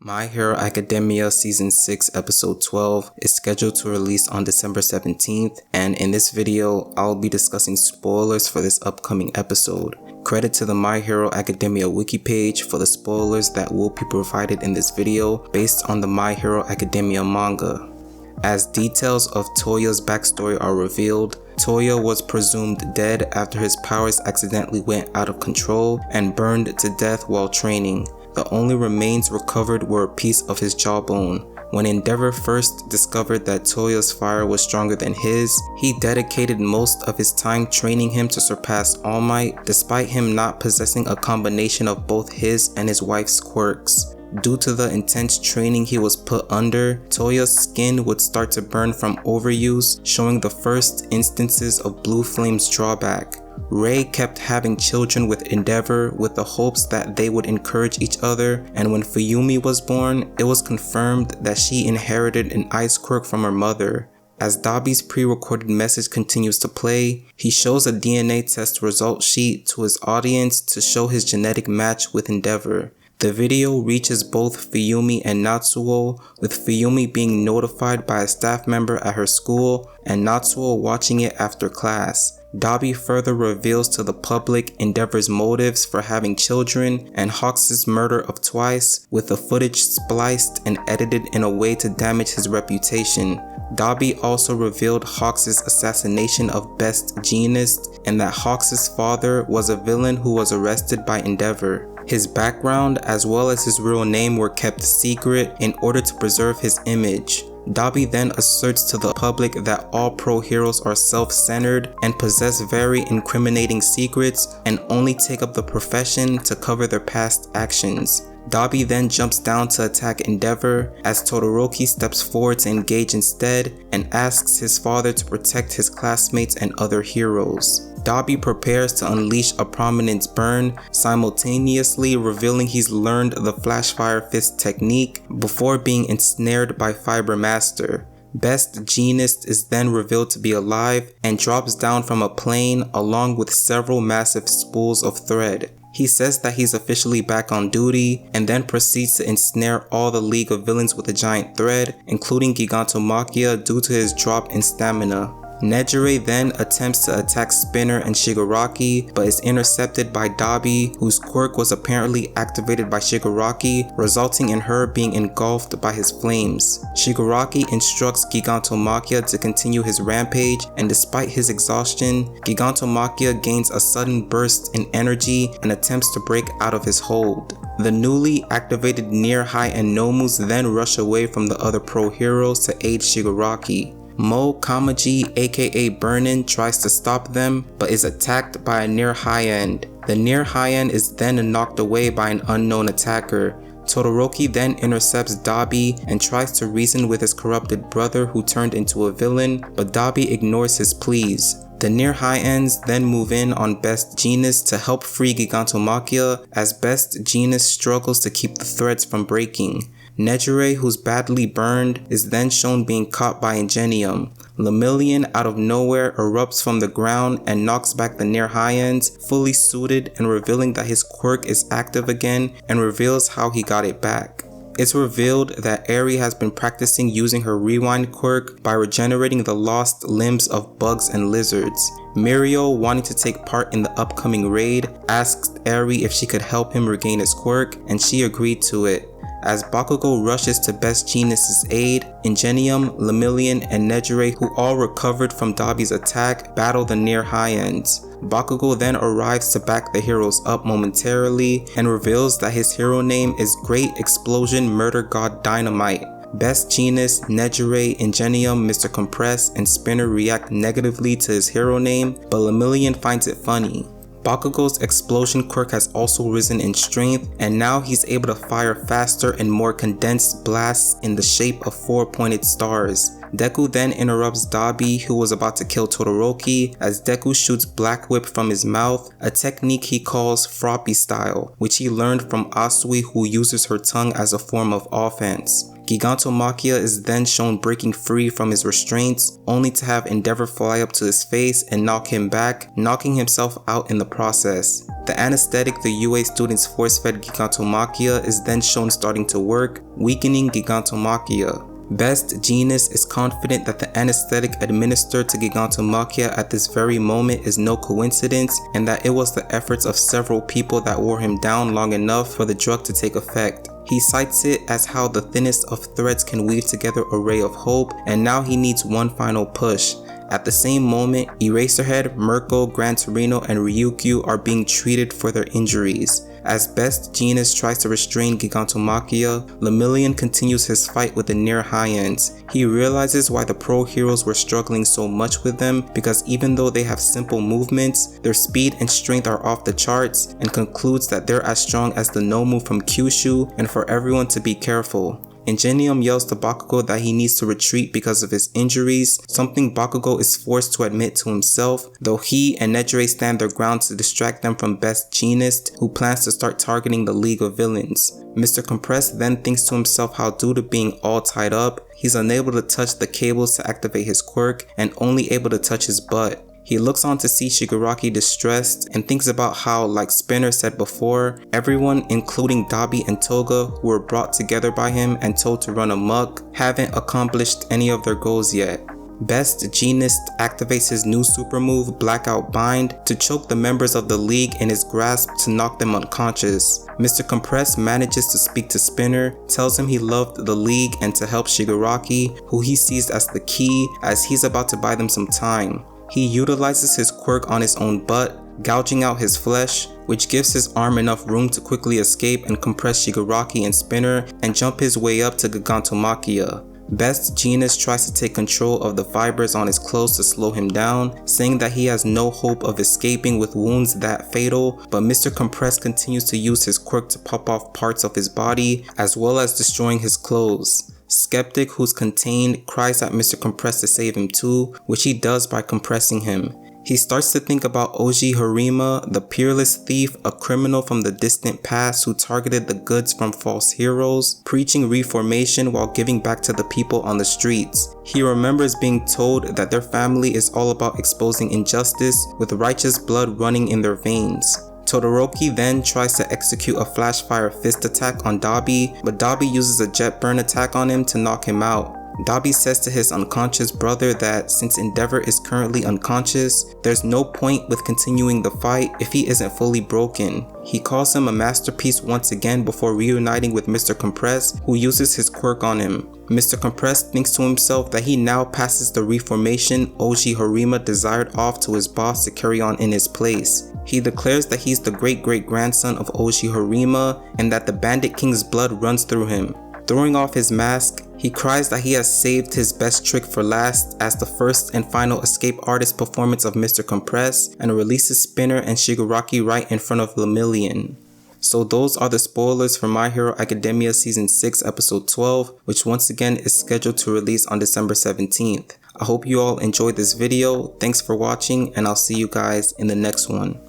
My Hero Academia Season 6 Episode 12 is scheduled to release on December 17th, and in this video, I'll be discussing spoilers for this upcoming episode. Credit to the My Hero Academia wiki page for the spoilers that will be provided in this video based on the My Hero Academia manga. As details of Toya's backstory are revealed, Toya was presumed dead after his powers accidentally went out of control and burned to death while training. The only remains recovered were a piece of his jawbone. When Endeavor first discovered that Toya's fire was stronger than his, he dedicated most of his time training him to surpass All Might, despite him not possessing a combination of both his and his wife's quirks. Due to the intense training he was put under, Toya's skin would start to burn from overuse, showing the first instances of Blue Flame's drawback. Rei kept having children with Endeavor with the hopes that they would encourage each other, and when Fuyumi was born, it was confirmed that she inherited an ice quirk from her mother. As Dabi's pre-recorded message continues to play, he shows a DNA test result sheet to his audience to show his genetic match with Endeavor. The video reaches both Fuyumi and Natsuo, with Fuyumi being notified by a staff member at her school and Natsuo watching it after class. Dabi further reveals to the public Endeavor's motives for having children and Hawks' murder of Twice, with the footage spliced and edited in a way to damage his reputation. Dabi also revealed Hawks' assassination of Best Jeanist and that Hawks' father was a villain who was arrested by Endeavor. His background as well as his real name were kept secret in order to preserve his image. Dabi then asserts to the public that all pro heroes are self-centered and possess very incriminating secrets and only take up the profession to cover their past actions. Dabi then jumps down to attack Endeavor as Todoroki steps forward to engage instead and asks his father to protect his classmates and other heroes. Dabi prepares to unleash a prominence burn, simultaneously revealing he's learned the Flash Fire Fist technique before being ensnared by Fiber Master. Best Jeanist is then revealed to be alive and drops down from a plane along with several massive spools of thread. He says that he's officially back on duty and then proceeds to ensnare all the League of Villains with a giant thread, including Gigantomachia due to his drop in stamina. Nejire then attempts to attack Spinner and Shigaraki, but is intercepted by Dabi, whose quirk was apparently activated by Shigaraki, resulting in her being engulfed by his flames. Shigaraki instructs Gigantomachia to continue his rampage, and despite his exhaustion, Gigantomachia gains a sudden burst in energy and attempts to break out of his hold. The newly activated Near High and Nomus then rush away from the other pro heroes to aid Shigaraki. Mo Kamaji aka Burnin tries to stop them but is attacked by a Near High End. The Near High End is then knocked away by an unknown attacker. Todoroki then intercepts Dabi and tries to reason with his corrupted brother who turned into a villain, but Dabi ignores his pleas. The Near High Ends then move in on Best Jeanist to help free Gigantomachia as Best Jeanist struggles to keep the threads from breaking. Nejire, who's badly burned, is then shown being caught by Ingenium. Lemillion out of nowhere erupts from the ground and knocks back the Near High Ends, fully suited and revealing that his quirk is active again, and reveals how he got it back. It's revealed that Eri has been practicing using her rewind quirk by regenerating the lost limbs of bugs and lizards. Mirio, wanting to take part in the upcoming raid, asked Eri if she could help him regain his quirk, and she agreed to it. As Bakugo rushes to Best Jeanist's aid, Ingenium, Lemillion, and Nejire, who all recovered from Dabi's attack, battle the Near High Ends. Bakugo then arrives to back the heroes up momentarily and reveals that his hero name is Great Explosion Murder God Dynamite. Best Jeanist, Nejire, Ingenium, Mr. Compress, and Spinner react negatively to his hero name, but Lemillion finds it funny. Bakugo's explosion quirk has also risen in strength, and now he's able to fire faster and more condensed blasts in the shape of 4-pointed stars. Deku then interrupts Dabi, who was about to kill Todoroki, as Deku shoots Black Whip from his mouth, a technique he calls Froppy style, which he learned from Asui, who uses her tongue as a form of offense. Gigantomachia is then shown breaking free from his restraints, only to have Endeavor fly up to his face and knock him back, knocking himself out in the process. The anesthetic the UA students force-fed Gigantomachia is then shown starting to work, weakening Gigantomachia. Best Genius is confident that the anesthetic administered to Gigantomachia at this very moment is no coincidence and that it was the efforts of several people that wore him down long enough for the drug to take effect. He cites it as how the thinnest of threads can weave together a ray of hope, and now he needs one final push. At the same moment, Eraserhead, Mirko, Gran Torino, and Ryukyu are being treated for their injuries. As Best Genius tries to restrain Gigantomachia, Lemillion continues his fight with the near high ends. He realizes why the pro heroes were struggling so much with them, because even though they have simple movements, their speed and strength are off the charts, and concludes that they're as strong as the Nomu from Kyushu and for everyone to be careful. Ingenium yells to Bakugo that he needs to retreat because of his injuries, something Bakugo is forced to admit to himself, though he and Nejire stand their ground to distract them from Best Genius, who plans to start targeting the League of Villains. Mr. Compress then thinks to himself how due to being all tied up, he's unable to touch the cables to activate his quirk and only able to touch his butt. He looks on to see Shigaraki distressed and thinks about how, like Spinner said before, everyone including Dabi and Toga who were brought together by him and told to run amok haven't accomplished any of their goals yet. Best Genius activates his new super move, Blackout Bind, to choke the members of the league in his grasp to knock them unconscious. Mr. Compress manages to speak to Spinner, tells him he loved the league and to help Shigaraki, who he sees as the key, as he's about to buy them some time. He utilizes his quirk on his own butt, gouging out his flesh, which gives his arm enough room to quickly escape and compress Shigaraki and Spinner and jump his way up to Gigantomachia. Best Genius tries to take control of the fibers on his clothes to slow him down, saying that he has no hope of escaping with wounds that fatal, but Mr. Compress continues to use his quirk to pop off parts of his body, as well as destroying his clothes. Skeptic, who's contained, cries at Mr. Compress to save him too, which he does by compressing him. He starts to think about Oji Harima, the peerless thief, a criminal from the distant past who targeted the goods from false heroes, preaching reformation while giving back to the people on the streets. He remembers being told that their family is all about exposing injustice, with righteous blood running in their veins. Todoroki then tries to execute a flash fire fist attack on Dabi, but Dabi uses a jet burn attack on him to knock him out. Dabi says to his unconscious brother that since Endeavor is currently unconscious, there's no point with continuing the fight if he isn't fully broken. He calls him a masterpiece once again before reuniting with Mr. Compress, who uses his quirk on him. Mr. Compress thinks to himself that he now passes the reformation Oji Harima desired off to his boss to carry on in his place. He declares that he's the great-great-grandson of Oji Harima and that the Bandit King's blood runs through him. Throwing off his mask, he cries that he has saved his best trick for last as the first and final escape artist performance of Mr. Compress, and releases Spinner and Shigaraki right in front of Lemillion. So those are the spoilers for My Hero Academia Season 6 Episode 12, which once again is scheduled to release on December 17th. I hope you all enjoyed this video, thanks for watching, and I'll see you guys in the next one.